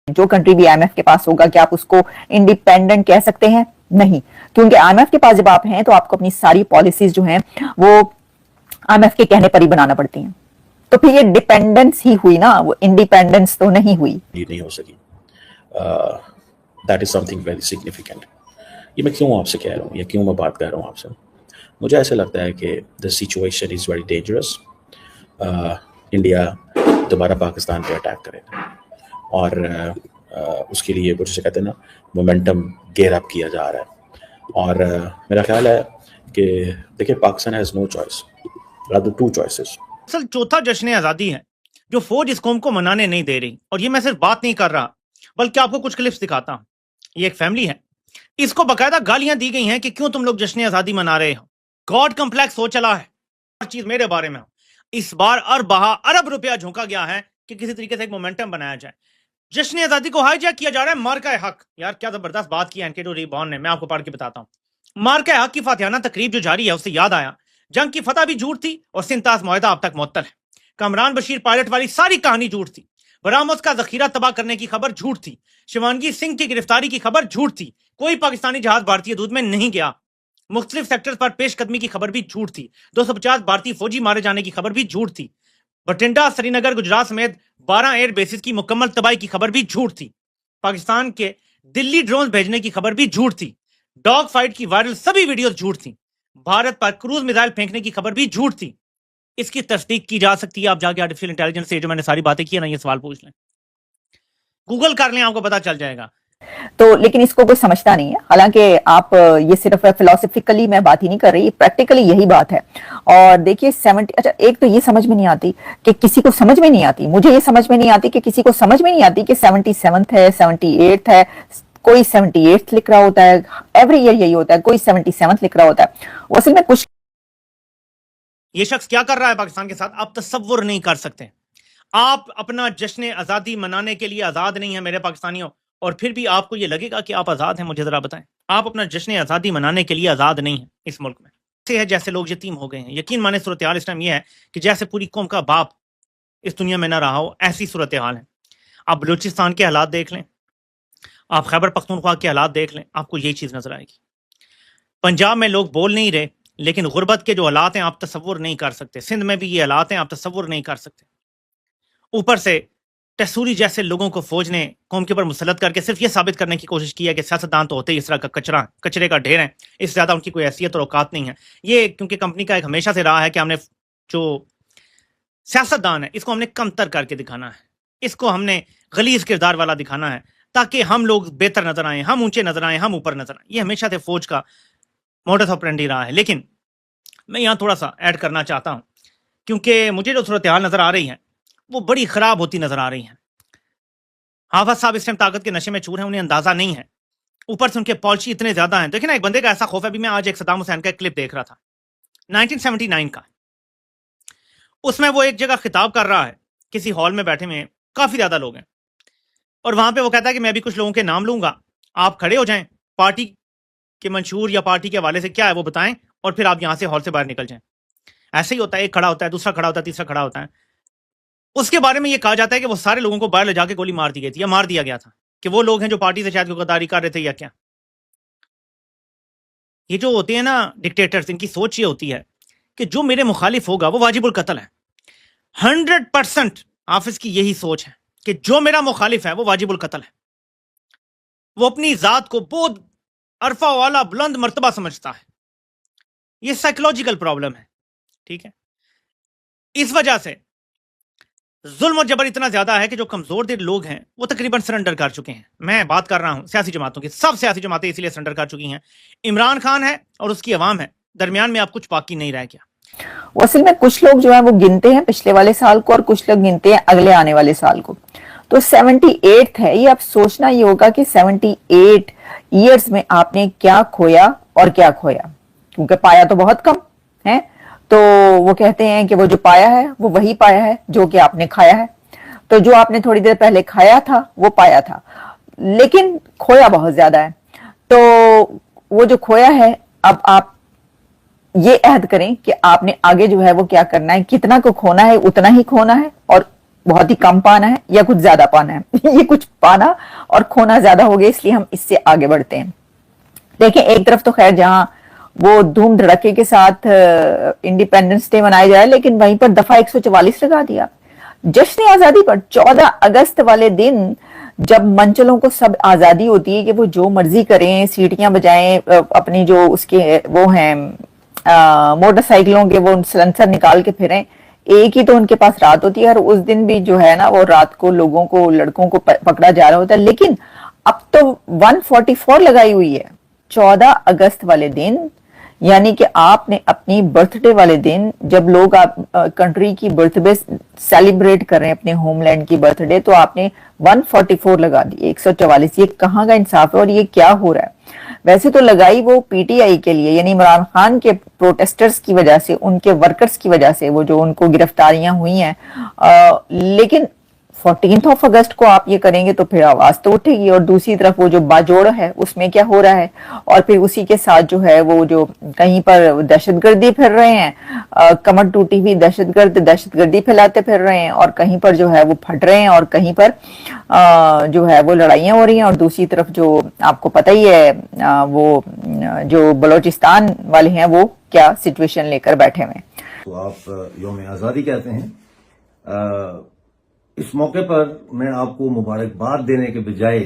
जो कंट्री भी आईएमएफ के पास होगा क्या आप उसको इंडिपेंडेंट कह सकते हैं? नहीं, क्योंकि आईएमएफ के पास जब आप हैं तो आपको अपनी सारी पॉलिसीज जो हैं वो आईएमएफ के कहने पर ही बनाना पड़ती हैं, तो फिर ये डिपेंडेंस ही हुई ना, वो इंडिपेंडेंस तो नहीं हुई। नहीं हो सकी। That is something very significant. ये मैं क्यों आपसे कह रहा हूँ या क्यों मैं बात कर रहा हूँ आपसे? मुझे ऐसा लगता है कि the situation is very dangerous. India दोबारा पाकिस्तान पे अटैक करेगा और उसके लिए वो जैसे कहते हैं ना, मोमेंटम गेयर अप किया जा रहा है। और मेरा ख्याल है कि देखिए, Pakistan has no choice, rather two choices. असल चौथा जश्न आज़ादी है जो फौज इस कौम को मनाने नहीं दे रही। और ये मैं सिर्फ बात नहीं कर रहा, बल्कि आपको कुछ क्लिप्स दिखाता हूँ। ये एक फैमिली है, इसको बकायदा गालियां दी गई हैं कि क्यों तुम लोग जश्न आज़ादी मना रहे हो। गॉड कम्प्लेक्स हो चला है। हर चीज मेरे बारे में हो। इस बार अरब रुपया झोंका गया है कि किसी तरीके से एक मोमेंटम बनाया जाए। जश्न आज़ादी को हाईजैक किया जा रहा है मार्का हक। यार क्या जबरदस्त बात की एनके रिबॉन ने, मैं आपको पढ़ के बताता हूँ। मार्का हक की फातिहाना तकरीब जो जारी है, उससे याद आया जंग की फतह भी झूठ थी और सिंताज मुआहदा अब तक मुअत्तल है। कमरान बशीर पायलट वाली सारी कहानी झूठ थी। बरामद का जखीरा तबाह करने की खबर झूठ थी। शिवानगी सिंह की गिरफ्तारी की खबर झूठ थी। कोई पाकिस्तानी जहाज भारतीय दूध में नहीं गया। मुख्तलिफ सेक्टर्स पर पेशकदमी की खबर भी झूठ थी। 250 भारतीय फौजी मारे जाने की खबर भी झूठ थी। बठिंडा, श्रीनगर, गुजरात समेत 12 एयर बेसिस की मुकम्मल तबाही की खबर भी झूठ थी। पाकिस्तान के दिल्ली ड्रोन भेजने की खबर भी झूठ थी। डॉग फाइट की वायरल सभी वीडियोस झूठ थी। भारत पर क्रूज मिसाइल फेंकने की खबर भी झूठ थी। इसकी तस्दीक की जा सकती है, आप जाके आर्टिफिशियल इंटेलिजेंस से जो मैंने सारी बातें की है ना, ये सवाल पूछ लें, गूगल कर लें, आपको पता चल जाएगा। तो लेकिन इसको कोई समझता नहीं है। हालांकि आप ये सिर्फ फिलोसफिकली मैं बात ही नहीं कर रही, प्रैक्टिकली यही बात है। और देखिए 70, अच्छा एक तो ये समझ में नहीं आती कि किसी को समझ में नहीं आती, मुझे ये समझ में नहीं आती कि किसी को समझ में नहीं आती कि 77th है, 78th है, कोई 78th लिख रहा होता है, एवरी ईयर यही होता है, कोई 77th लिख रहा होता है। वो असल में कुछ ये शख्स क्या कर रहा है पाकिस्तान के साथ, आप तसव्वुर नहीं कर सकते। आप अपना जश्न आज़ादी मनाने के लिए आज़ाद नहीं है मेरे पाकिस्तानियों, और फिर भी आपको ये लगेगा कि आप आज़ाद हैं। मुझे ज़रा बताएं, आप अपना जश्न आज़ादी मनाने के लिए आज़ाद नहीं हैं इस मुल्क में। ऐसे है जैसे लोग यतीम हो गए हैं। यकीन माने सूरत हाल इस टाइम ये है कि जैसे पूरी कौम का बाप इस दुनिया में ना रहा हो, ऐसी सूरत हाल है। आप बलूचिस्तान के हालात देख लें, आप खैबर पख्तूनख्वा के हालात देख लें, आपको यही चीज़ नजर आएगी। पंजाब में लोग बोल नहीं रहे, लेकिन गुर्बत के जो हालात हैं आप तसव्वुर नहीं कर सकते। सिंध में भी ये हालात हैं, आप तसव्वुर नहीं कर सकते। ऊपर से टसूरी जैसे लोगों को फौज ने कौम के ऊपर मुसलत करके सिर्फ ये साबित करने की कोशिश की है कि सियासतदान तो होते ही इस तरह का कचरे का ढेर है, इससे ज़्यादा उनकी कोई हैसियत और औकात नहीं है। ये क्योंकि कंपनी का एक हमेशा से रहा है कि हमने जो सियासतदान है इसको हमने कमतर करके दिखाना है, इसको हमने गलीज किरदार वाला दिखाना है, ताकि हम लोग बेहतर नजर आए, हम ऊंचे नजर आए, हम ऊपर नजर आए। ये हमेशा से फौज का मॉडस ऑपरेंडी रहा है। लेकिन मैं यहाँ थोड़ा सा ऐड करना चाहता हूँ, क्योंकि मुझे जो सूरत हाल नजर आ रही है वो बड़ी खराब होती नजर आ रही है। हाफिज साहब इस टाइम ताकत के नशे में चूर हैं, उन्हें अंदाजा नहीं है। ऊपर से उनके पॉलिसी इतने ज्यादा हैं। देखिए ना, एक बंदे का ऐसा खौफ है। अभी मैं आज एक सद्दाम हुसैन का क्लिप देख रहा था 1979 का। उसमें वो एक जगह खिताब कर रहा है, किसी हॉल में बैठे हुए काफी ज्यादा लोग हैं, और वहां पे वो कहता है कि मैं भी कुछ लोगों के नाम लूंगा, आप खड़े हो जाएं, पार्टी के मंशूर या पार्टी के हवाले से क्या है वो बताएं, और फिर आप यहां से हॉल से बाहर निकल जाएं। ऐसे ही होता है, एक खड़ा होता है, दूसरा खड़ा होता है, तीसरा खड़ा होता है। उसके बारे में ये कहा जाता है कि वो सारे लोगों को बाहर ले जाके गोली मार दी गई थी या मार दिया गया था, कि वो लोग हैं जो पार्टी से शायद गद्दारी कर रहे थे या क्या। ये जो होते हैं ना डिक्टेटर्स, इनकी सोच ये होती है कि जो मेरे मुखालिफ होगा वो वाजिबुल कत्ल है। 100% हाफिज की यही सोच है कि जो मेरा मुखालिफ है वो वाजिबुल कत्ल है। वो अपनी जात को बहुत अरफा वाला बुलंद मर्तबा समझता है। ये साइकोलॉजिकल प्रॉब्लम है, ठीक है। इस वजह से जुल्म और जबर इतना ज्यादा है कि जो कमजोर दिल लोग हैं वो तकरीबन सरेंडर कर चुके हैं। मैं बात कर रहा हूं सियासी जमातों की, सब सियासी जमातें इसलिए सरेंडर कर चुकी हैं। इमरान खान है और उसकी अवाम है, दरमियान में आप कुछ बाकी नहीं रह गया। असल में कुछ लोग जो है वो गिनते हैं पिछले वाले साल को और कुछ लोग गिनते हैं अगले आने वाले साल को। तो 78 है ये। अब सोचना ये होगा कि 78 ईयर्स में आपने क्या खोया और क्या खोया, क्योंकि पाया तो बहुत कम है। तो वो कहते हैं कि वो जो पाया है वो वही पाया है जो कि आपने खाया है। तो जो आपने थोड़ी देर पहले खाया था वो पाया था, लेकिन खोया बहुत ज्यादा है। तो वो जो खोया है, अब आप ये अहद करें कि आपने आगे जो है वो क्या करना है, कितना को खोना है उतना ही खोना है, और بہت ہی کم پانا ہے یا کچھ زیادہ پانا ہے یہ کچھ پانا اور کھونا زیادہ ہو گیا، اس لیے ہم اس سے آگے بڑھتے ہیں. دیکھیں ایک طرف تو خیر جہاں وہ دھوم دھڑکے کے ساتھ انڈیپینڈنس ڈے منایا جائے، لیکن وہیں پر دفعہ 144 لگا دیا. جشن آزادی پر 14 اگست والے دن جب منچلوں کو سب آزادی ہوتی ہے کہ وہ جو مرضی کریں، سیٹیاں بجائیں، اپنی جو اس کے وہ ہیں موٹر سائیکلوں کے وہ سلنسر نکال کے پھریں، ایک ہی تو ان کے پاس رات ہوتی ہے، اور اس دن بھی جو ہے نا وہ رات کو لوگوں کو، لڑکوں کو پکڑا جا رہا ہوتا ہے. لیکن اب تو 144 لگائی ہوئی ہے 14 اگست والے دن، یعنی کہ آپ نے اپنی برتھ ڈے والے دن جب لوگ کنٹری کی برتھ ڈے سیلیبریٹ کر رہے ہیں، اپنے ہوم لینڈ کی برتھ ڈے، تو آپ نے 144 لگا دی، 144. یہ کہاں کا انصاف ہے اور یہ کیا ہو رہا ہے؟ ویسے تو لگائی وہ پی ٹی آئی کے لیے، یعنی عمران خان کے پروٹیسٹرز کی وجہ سے، ان کے ورکرز کی وجہ سے، وہ جو ان کو گرفتاریاں ہوئی ہیں، لیکن 14 اگست کو آپ یہ کریں گے تو پھر آواز تو اٹھے گی. اور دوسری طرف وہ جو باجوڑ ہے اس میں کیا ہو رہا ہے، اور پھر اسی کے ساتھ جو ہے وہ جو کہیں پر دہشت گردی پھر رہے ہیں، کمر ٹوٹی ہوئی دہشت گردی پھیلاتے پھر رہے ہیں، اور کہیں پر جو ہے وہ پھٹ رہے ہیں، اور کہیں پر جو ہے وہ لڑائیاں ہو رہی ہیں. اور دوسری طرف جو آپ کو پتہ ہی ہے وہ جو بلوچستان والے ہیں وہ کیا سچویشن لے کر بیٹھے ہوئے ہیں. تو آپ یوم آزادی کہتے ہیں. اس موقع پر میں آپ کو مبارکباد دینے کے بجائے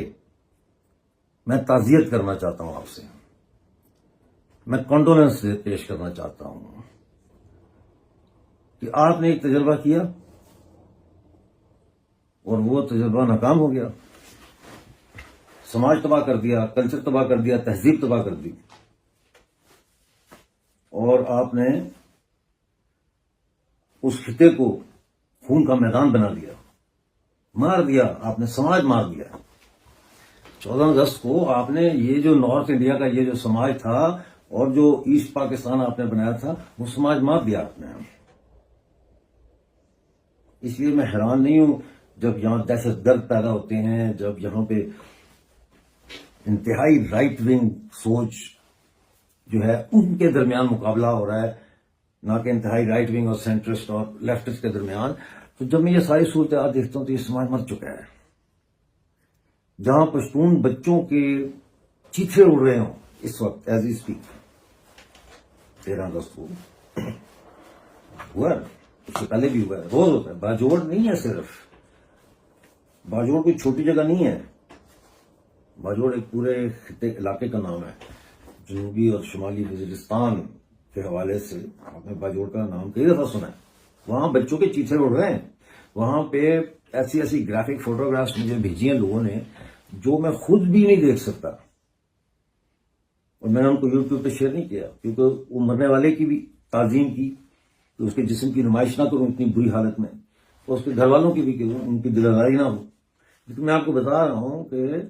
میں تعزیت کرنا چاہتا ہوں آپ سے، میں کنڈولنس پیش کرنا چاہتا ہوں کہ آپ نے ایک تجربہ کیا اور وہ تجربہ ناکام ہو گیا، سماج تباہ کر دیا، کلچر تباہ کر دیا، تہذیب تباہ کر دی، اور آپ نے اس خطے کو خون کا میدان بنا دیا، مار دیا، آپ نے سماج مار دیا. 14 اگست کو آپ نے یہ جو نارتھ انڈیا کا یہ جو سماج تھا اور جو ایسٹ پاکستان آپ نے بنایا تھا وہ سماج مار دیا آپ نے. اس لیے میں حیران نہیں ہوں جب یہاں دہشت گرد پیدا ہوتے ہیں، جب یہاں پہ انتہائی رائٹ ونگ سوچ جو ہے ان کے درمیان مقابلہ ہو رہا ہے، نہ کہ انتہائی رائٹ ونگ اور سینٹرسٹ اور لیفٹسٹ کے درمیان. تو جب میں یہ ساری صورتحال دیکھتا ہوں تو یہ سماج مر چکا ہے. جہاں پشتون بچوں کے چیتھے اڑ رہے ہوں اس وقت ایز وی اسپیک، 13 اگست کو ہوا ہے، اس سے پہلے بھی ہوا ہے، روز ہوتا ہے. باجوڑ نہیں ہے، صرف باجوڑ کوئی چھوٹی جگہ نہیں ہے، باجوڑ ایک پورے خطے علاقے کا نام ہے. جنوبی اور شمالی وزیرستان کے حوالے سے آپ نے باجوڑ کا نام کئی دفعہ سنا ہے. وہاں بچوں کے چیتھے اڑ رہے ہیں، وہاں پہ ایسی گرافک فوٹوگرافس مجھے بھیجی ہیں لوگوں نے جو میں خود بھی نہیں دیکھ سکتا، اور میں نے ان کو یوٹیوب پہ شیئر نہیں کیا کیونکہ وہ مرنے والے کی بھی تعظیم کی کہ اس کے جسم کی نمائش نہ کروں اتنی بری حالت میں، اور اس کے گھر والوں کی بھی کہ ان کی دل آزاری نہ ہو. لیکن میں آپ کو بتا رہا ہوں کہ